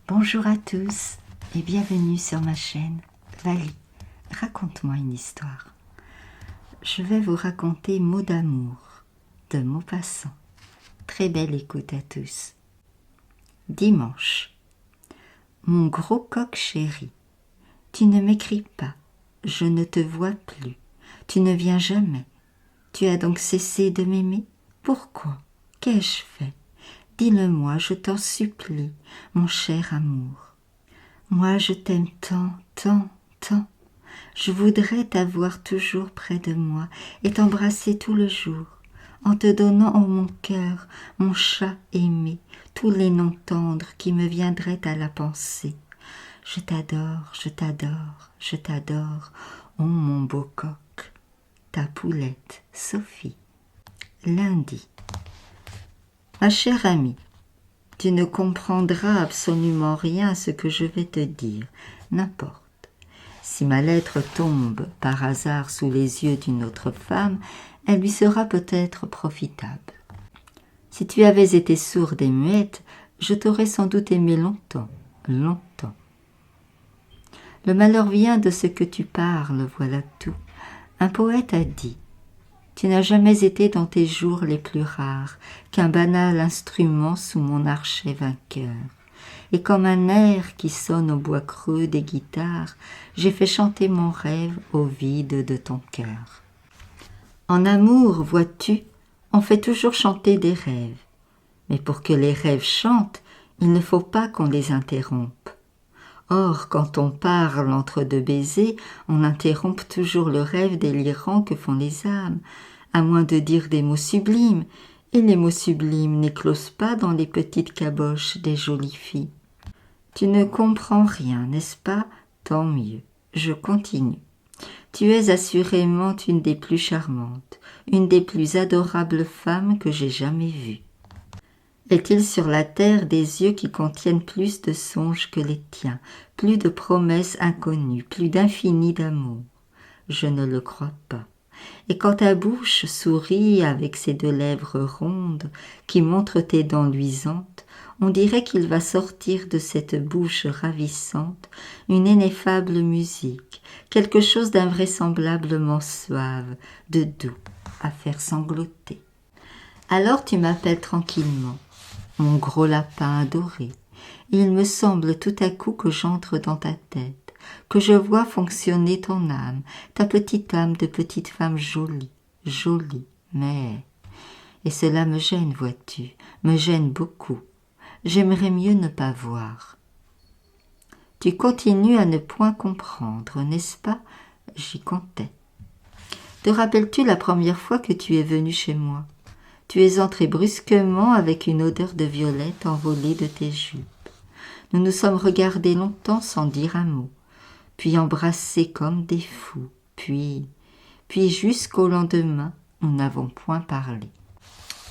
Bonjour à tous et bienvenue sur ma chaîne Vali, raconte-moi une histoire. Je vais vous raconter Mots d'amour de Maupassant. Très belle écoute à tous. Dimanche. Mon gros coq chéri, tu ne m'écris pas, je ne te vois plus, tu ne viens jamais. Tu as donc cessé de m'aimer? Pourquoi? Qu'ai-je fait? Dis-le-moi, je t'en supplie, mon cher amour. Moi je t'aime tant, tant, tant. Je voudrais t'avoir toujours près de moi et t'embrasser tout le jour, en te donnant en mon cœur, mon chat aimé, tous les noms tendres qui me viendraient à la pensée. Je t'adore, je t'adore, je t'adore, ô mon beau coq. Ta poulette, Sophie. Lundi. Ma chère amie, tu ne comprendras absolument rien à ce que je vais te dire, n'importe. Si ma lettre tombe par hasard sous les yeux d'une autre femme, elle lui sera peut-être profitable. Si tu avais été sourde et muette, je t'aurais sans doute aimé longtemps, longtemps. Le malheur vient de ce que tu parles, voilà tout. Un poète a dit: tu n'as jamais été dans tes jours les plus rares qu'un banal instrument sous mon archet vainqueur. Et comme un air qui sonne au bois creux des guitares, j'ai fait chanter mon rêve au vide de ton cœur. En amour, vois-tu, on fait toujours chanter des rêves. Mais pour que les rêves chantent, il ne faut pas qu'on les interrompe. Or, quand on parle entre deux baisers, on interrompt toujours le rêve délirant que font les âmes, à moins de dire des mots sublimes, et les mots sublimes n'éclosent pas dans les petites caboches des jolies filles. Tu ne comprends rien, n'est-ce pas? Tant mieux, je continue. Tu es assurément une des plus charmantes, une des plus adorables femmes que j'ai jamais vues. Est-il sur la terre des yeux qui contiennent plus de songes que les tiens, plus de promesses inconnues, plus d'infini d'amour? Je ne le crois pas. Et quand ta bouche sourit avec ses deux lèvres rondes qui montrent tes dents luisantes, on dirait qu'il va sortir de cette bouche ravissante une ineffable musique, quelque chose d'invraisemblablement suave, de doux, à faire sangloter. Alors tu m'appelles tranquillement, mon gros lapin adoré, et il me semble tout à coup que j'entre dans ta tête, que je vois fonctionner ton âme, ta petite âme de petite femme jolie, jolie, mais... Et cela me gêne, vois-tu, me gêne beaucoup. J'aimerais mieux ne pas voir. Tu continues à ne point comprendre, n'est-ce pas? J'y comptais. Te rappelles-tu la première fois que tu es venu chez moi? Tu es entré brusquement avec une odeur de violette envolée de tes jupes. Nous nous sommes regardés longtemps sans dire un mot, puis embrassés comme des fous, puis jusqu'au lendemain, nous n'avons point parlé.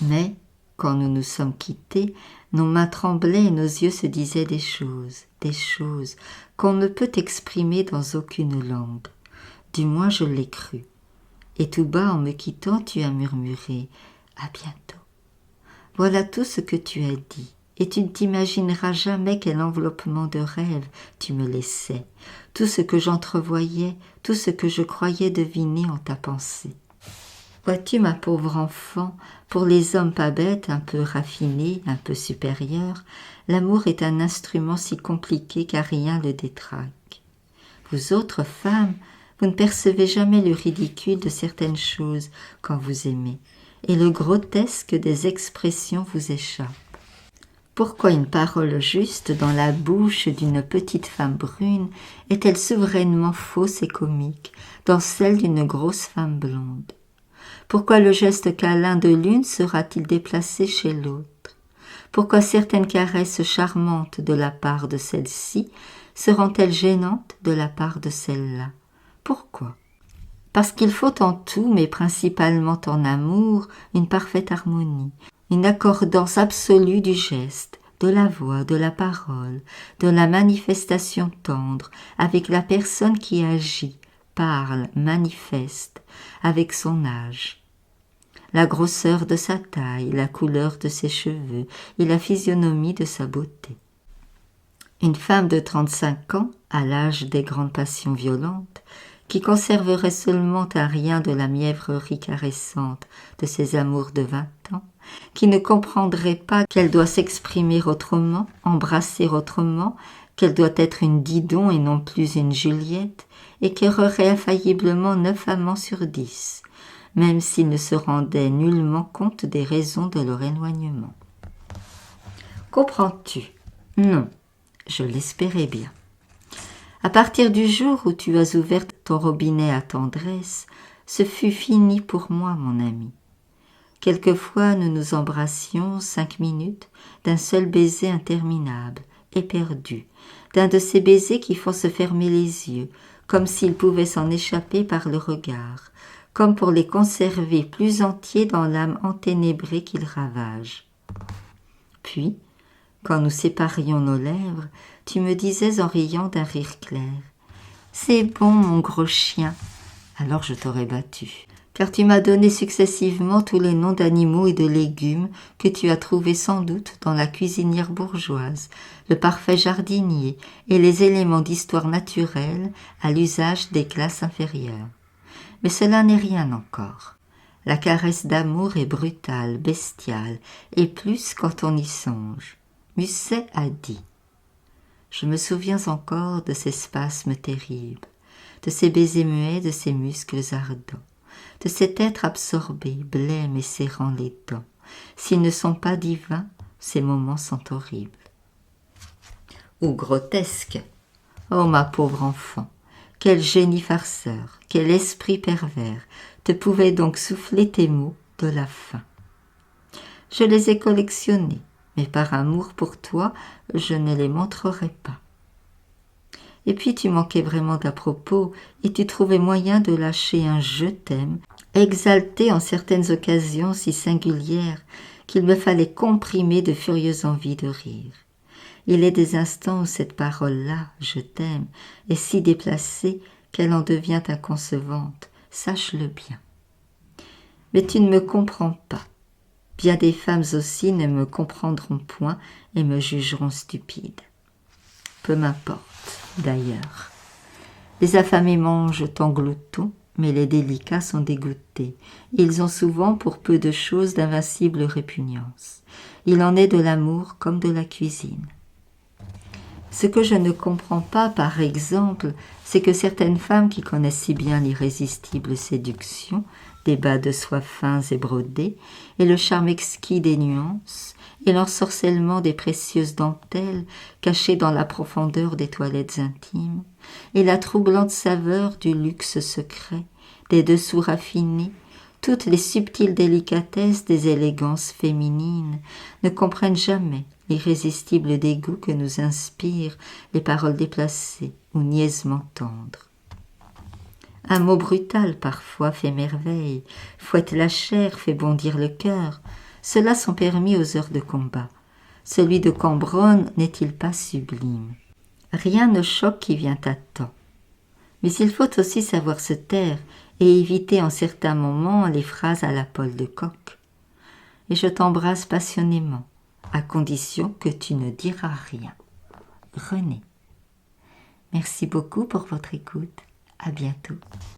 Mais, quand nous nous sommes quittés, nos mains tremblaient et nos yeux se disaient des choses qu'on ne peut exprimer dans aucune langue. Du moins je l'ai cru. Et tout bas, en me quittant, tu as murmuré « À bientôt ». Voilà tout ce que tu as dit. Et tu ne t'imagineras jamais quel enveloppement de rêve tu me laissais, tout ce que j'entrevoyais, tout ce que je croyais deviner en ta pensée. Vois-tu, ma pauvre enfant, pour les hommes pas bêtes, un peu raffinés, un peu supérieurs, l'amour est un instrument si compliqué qu'à rien le détraque. Vous autres femmes, vous ne percevez jamais le ridicule de certaines choses quand vous aimez, et le grotesque des expressions vous échappe. Pourquoi une parole juste dans la bouche d'une petite femme brune est-elle souverainement fausse et comique dans celle d'une grosse femme blonde? Pourquoi le geste câlin de l'une sera-t-il déplacé chez l'autre? Pourquoi certaines caresses charmantes de la part de celle-ci seront-elles gênantes de la part de celle-là? Pourquoi? Parce qu'il faut en tout, mais principalement en amour, une parfaite harmonie, une accordance absolue du geste, de la voix, de la parole, de la manifestation tendre avec la personne qui agit, parle, manifeste, avec son âge. La grosseur de sa taille, la couleur de ses cheveux et la physionomie de sa beauté. Une femme de 35 ans, à l'âge des grandes passions violentes, qui conserverait seulement un rien de la mièvrerie caressante de ses amours de 20 ans, qui ne comprendrait pas qu'elle doit s'exprimer autrement, embrasser autrement, qu'elle doit être une Didon et non plus une Juliette, et qui aurait infailliblement 9 amants sur 10, même s'ils ne se rendaient nullement compte des raisons de leur éloignement. Comprends-tu? Non, je l'espérais bien. À partir du jour où tu as ouvert ton robinet à tendresse, ce fut fini pour moi, mon ami. Quelquefois nous nous embrassions 5 minutes d'un seul baiser interminable, éperdu, d'un de ces baisers qui font se fermer les yeux, comme s'ils pouvaient s'en échapper par le regard, comme pour les conserver plus entiers dans l'âme enténébrée qu'ils ravagent. Puis, quand nous séparions nos lèvres, tu me disais en riant d'un rire clair « C'est bon, mon gros chien !» Alors je t'aurais battu, car tu m'as donné successivement tous les noms d'animaux et de légumes que tu as trouvés sans doute dans la cuisinière bourgeoise, le parfait jardinier et les éléments d'histoire naturelle à l'usage des classes inférieures. Mais cela n'est rien encore. La caresse d'amour est brutale, bestiale, et plus quand on y songe. Musset a dit. Je me souviens encore de ces spasmes terribles, de ces baisers muets, de ces muscles ardents, de cet être absorbé, blême et serrant les dents. S'ils ne sont pas divins, ces moments sont horribles. Ou grotesques. Oh ma pauvre enfant, quel génie farceur, quel esprit pervers te pouvait donc souffler tes mots de la faim. Je les ai collectionnés, mais par amour pour toi, je ne les montrerai pas. Et puis tu manquais vraiment d'à propos, et tu trouvais moyen de lâcher un « je t'aime », exalté en certaines occasions si singulières qu'il me fallait comprimer de furieuses envies de rire. Il est des instants où cette parole-là, « je t'aime », est si déplacée qu'elle en devient inconcevante, sache-le bien. Mais tu ne me comprends pas. Bien des femmes aussi ne me comprendront point et me jugeront stupide. Peu m'importe, d'ailleurs. Les affamés mangent en gloutons, mais les délicats sont dégoûtés. Ils ont souvent pour peu de choses d'invincible répugnance. Il en est de l'amour comme de la cuisine. Ce que je ne comprends pas, par exemple, c'est que certaines femmes qui connaissent si bien l'irrésistible séduction, des bas de soie fins et brodés, et le charme exquis des nuances, et l'ensorcellement des précieuses dentelles cachées dans la profondeur des toilettes intimes, et la troublante saveur du luxe secret, des dessous raffinés, toutes les subtiles délicatesses des élégances féminines, ne comprennent jamais l'irrésistible dégoût que nous inspirent les paroles déplacées ou niaisement tendres. Un mot brutal parfois fait merveille, fouette la chair, fait bondir le cœur. Ceux-là sont permis aux heures de combat. Celui de Cambronne n'est-il pas sublime? Rien ne choque qui vient à temps. Mais il faut aussi savoir se taire et éviter en certains moments les phrases à la Paul de Kock. Et je t'embrasse passionnément, à condition que tu ne diras rien. René. Merci beaucoup pour votre écoute. À bientôt.